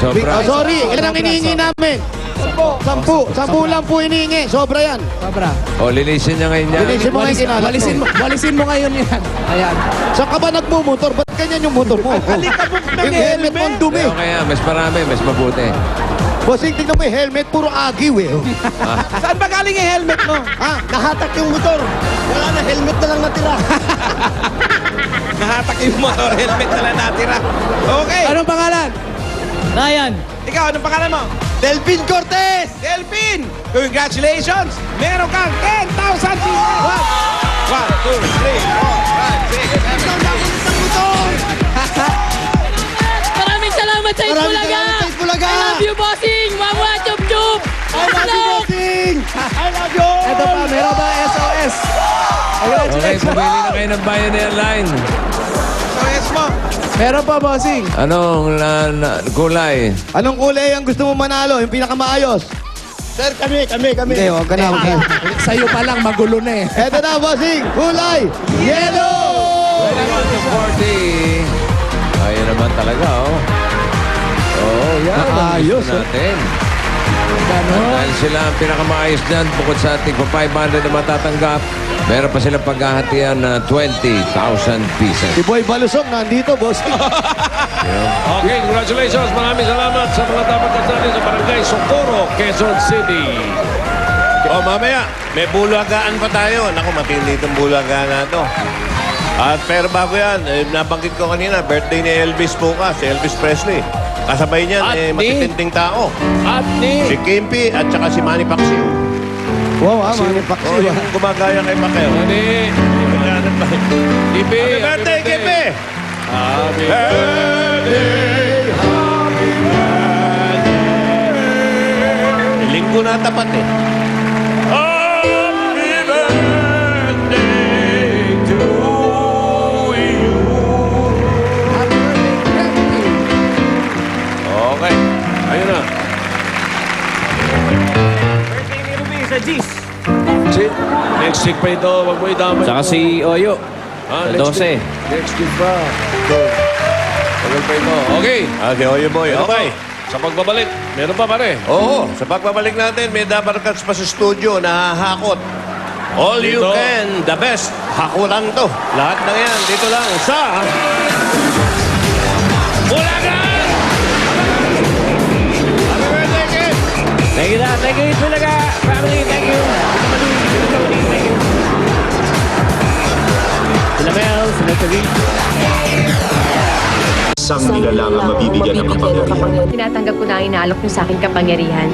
Oh, sorry, ilan ang hinihingi namin? Sampu lang po iniingi. Sobra yan. Sobra. O, linisin niya ngayon yan. Linisin mo ngayon kinalat Walisin mo ngayon yan. Ayan. Saan ka ba nagmumotor? Ba't ganyan yung motor mo? Yung helmet mo ang dumi. Pero kaya, mas marami, mas mabuti. Bossing, tignan mo yung helmet. Puro agiw eh. Saan ba galing yung helmet mo? Ha? Nahatak yung motor. Wala na, helmet na lang natira. Nahatak yung motor, helmet na lang natira. Okay. Anong pangalan? Ryan. Ikaw, anong pangalan mo? Delvin Cortez! Delphin! Congratulations! Meron kang 10,000 pieces! 1, 2, 3, 4, 5, 6, 7, 8, 9, 10. Maraming salamat sa Itbulaga. Bulaga! I love you, bossing. Mama, chup chup. I love you, Bossing! I love you! Ito pa, meron ba SOS? Okay, Congratulations. pumili na kayo ng Bayan Airline. So, yes mo. Meron pa, bossing. Anong kulay? Anong kulay ang gusto mo manalo? Yung pinakamaayos? Sir, kami. Hindi, huwag ka na. Sa'yo pa lang, magulo na eh. Eto na, bossing! Kulay! Yellow! 40. Ayun naman talaga, oh. Oh, yan. Ayos, Gusto natin. Ganon. Dahil sila ang pinakamaayos dyan, bukod sa ating 500 na matatanggap, meron pa silang paghahatian na 20,000 pieces. Si Boy Balusong nandito, bossing. Okay, congratulations. Maraming salamat sa mga dapat kasali sa Barangay Socorro, Quezon City. O mamaya, may bulagaan pa tayo. Naku, matindi itong bulagaan na to. At pero bago yan, nabanggit ko kanina, birthday ni Elvis bukas, si Elvis Presley. Kasabay niyan, At ni- matitinding tao. At Si ni... Kimpi at saka si Manny Pacquiao. Wow, Manny O, Pacquiao. yung gumagaya kay Pacquiao. Ani... Ibe. Happy birthday, Kimpi! Happy Linggo na tapat eh. Happy birthday to you. Okay. Ayun na. Next week pa ito. Wag mo idamay. Saka si Oyo. Ah, sa next 12. week. Next week pa. Tagal pa ito. Okay. Okay, Oyo Boy. Okay. Sa pagbabalik, meron pa pare. Oo, sa pagbabalik natin, may Dabarkats pa sa studio na hahakot. All you Dito. can, the best. Hakutan to. Lahat ng yan, dito lang sa... Bulagan! Happy birthday, Kim! Thank you, Itbulaga. Family, thank you. Thank you. Sila Mel, sila Tari. Isang nilalang ang mabibigyan ng kapangyarihan. Tinatanggap ko na ang inaalok niyo sa akin kapangyarihan.